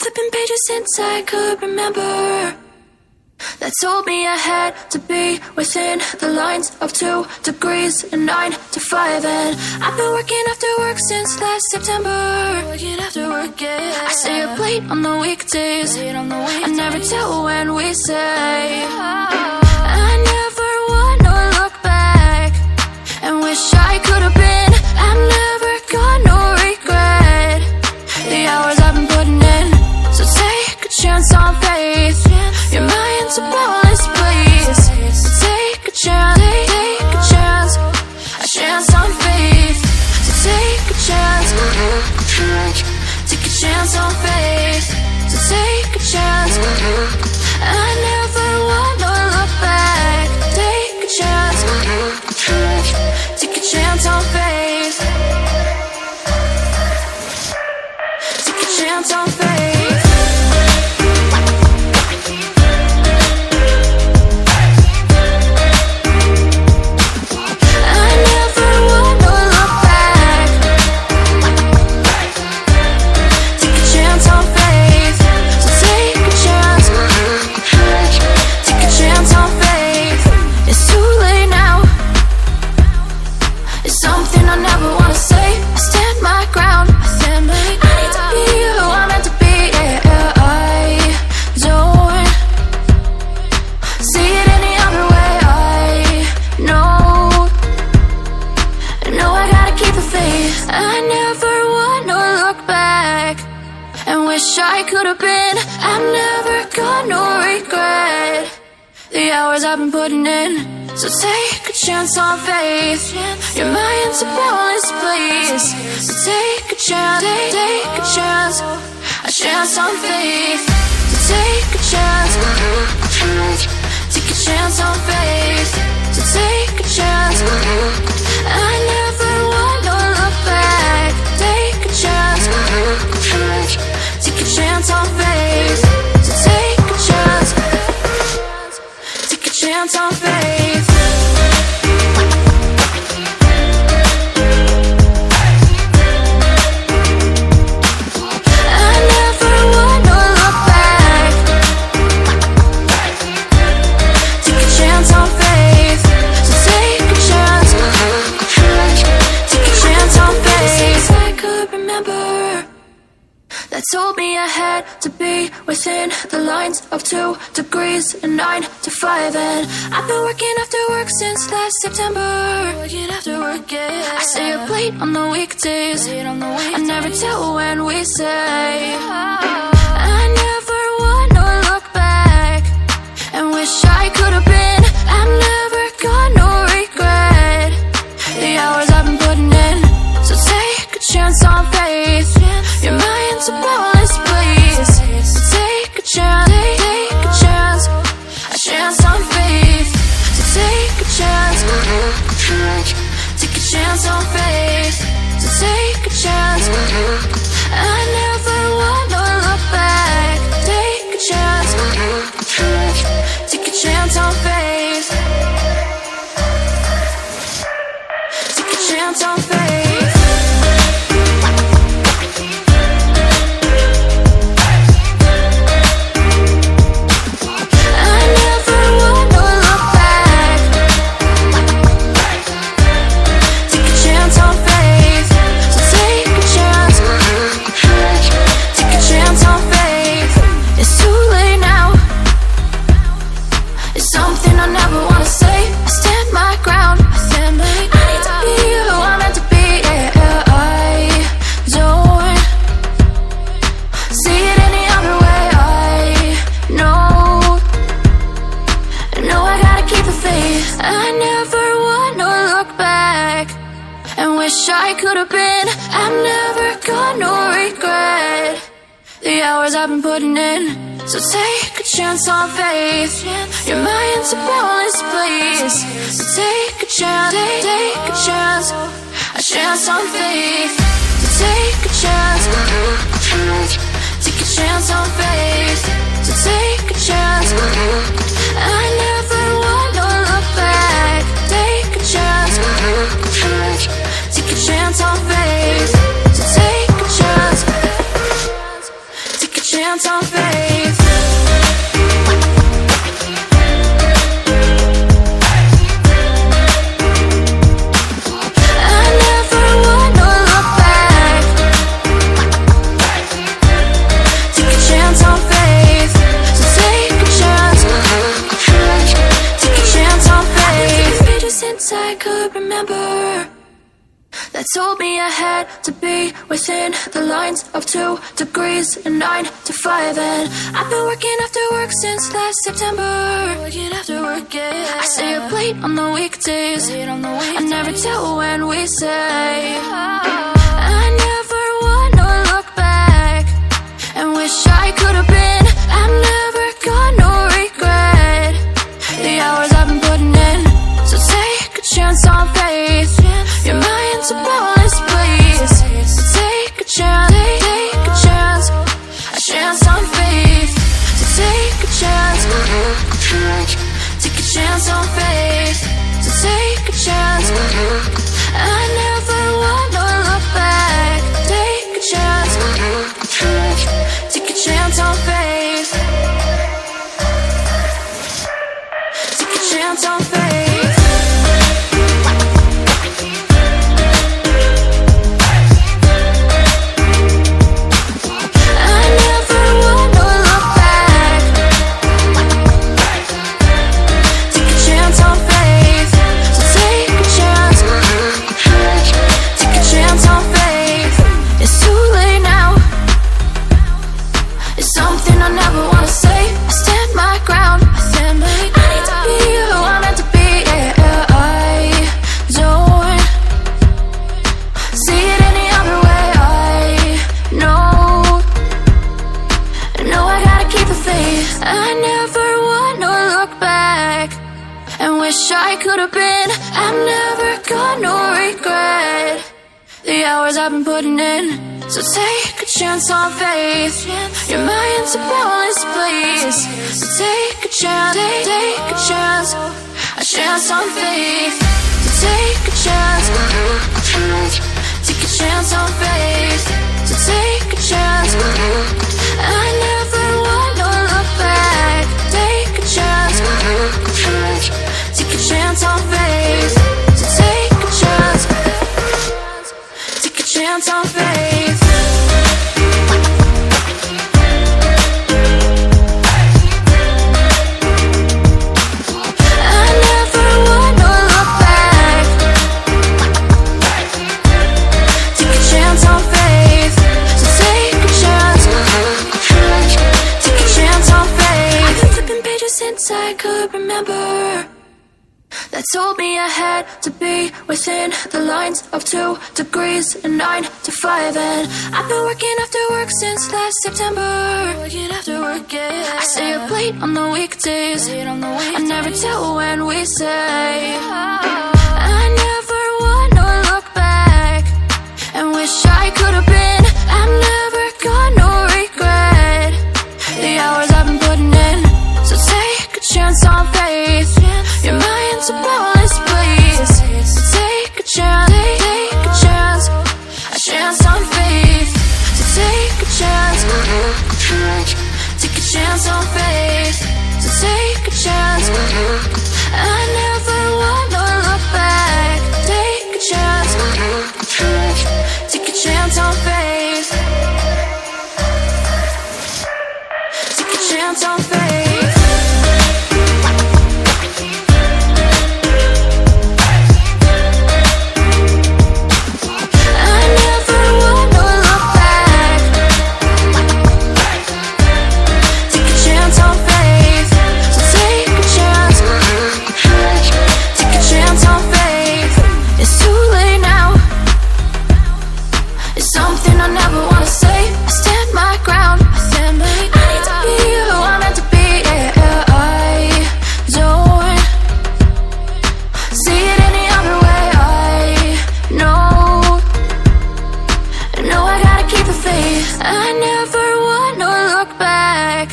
flipping pages since I could remember, that told me I had to be within the lines of 2 degrees and 9 to 5. And I've been working after work since last September. Working after work, yeah. I stay up late on the weekdays. I never tell when we say. I never wanna look back and wish I could have been. I've never got no regret. The hours I've been putting in, so take a chance on faith. Your mind's a boundless place. So take a chance, take a chance, a chance on faith. So take a chance, take a chance on faith. So take a chance. I never wanna look back. Take a chance, take a chance on faith. Take a chance on faith. I could have been. I've never got no regret. The hours I've been putting in, so take a chance on faith. Your mind's a boundless place. So take a chance, take a chance on faith. So take a chance, take a chance on faith. So take a chance. I never wanna look back. Take a chance. Take a chance on faith. So take a chance. Take a chance on faith. I never wanna look back. Take a chance on faith. So take a chance. Take a chance on faith. I could remember, that told me I had to be within the lines of 2 degrees and 9 to 5. And I've been working after work since last September. Working after work, yeah. I stay up late on the weekdays. I never tell when we say. I never wanna look back and wish I could have been. I've never got no regret. The hours I've been putting in, so take a chance on faith. Your mind's a boundless place. So take a chance, take a chance on faith. So take a chance, take a chance on faith. So take a chance. I never wanna look back. Take a chance, take a chance on faith. Take a chance on faith. I could have been. I've never got no regret. The hours I've been putting in, so take a chance on faith. Your mind's a boundless place. So take a chance, take a chance on faith. So take a chance, take a chance on faith. So take a chance. I never wanna look back. Take a chance. Take a chance on faith. So take a chance. Take a chance. chance on faith. I never wanna look back. Take a chance on faith. So take a chance. Take a chance on faith. Pages since I could remember that told me I had to be within the lines of 2 degrees and 9 to 5. And I've been working after work since last September. Working after work, yeah. I stay up late on the weekdays. I never tell when we say. I never wanna look back and wish I could have been. I've never got no regret the hours I've been putting in. So take a chance on faith. Your mind's a boundless place. So take a chance, take a chance on faith. So take a chance, take a chance on faith. So take a chance. I never wanna look back. Take a chance, take a chance on faith. Take a chance on faith. I never wanna look back and wish I could have been. I've never got no regret the hours I've been putting in. So take a chance on faith. Your mind's a boundless place. So take a chance, take a chance on faith. So take a chance, take a chance on faith. So take a chance. I never wanna look back. Take a chance, take a chance on faith. So take a chance, take a chance on faith. I never wanna look back. Take a chance on faith. So take a chance, take a chance on faith. I've been flipping pages since I could remember that told me I had to be within the lines of 2 degrees and 9 to 5. And I've been working after work since last September. Working after work, yeah. I stay up late on the weekdays. I never tell when we say. I never wanna look back and wish I could have been. I've never got no regret the hours I've been putting in. So take a chance on faith. Your mind's a boundless place. So take a chance, take a chance on faith. So take a chance, take a chance on faith. So take a chance. I never wanna look back. Take a chance, take a chance on faith. Take a chance on faith. I never wanna look back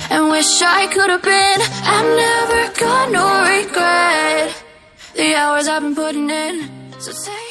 and wish I could have been. I've never got no regret the hours I've been putting in. So take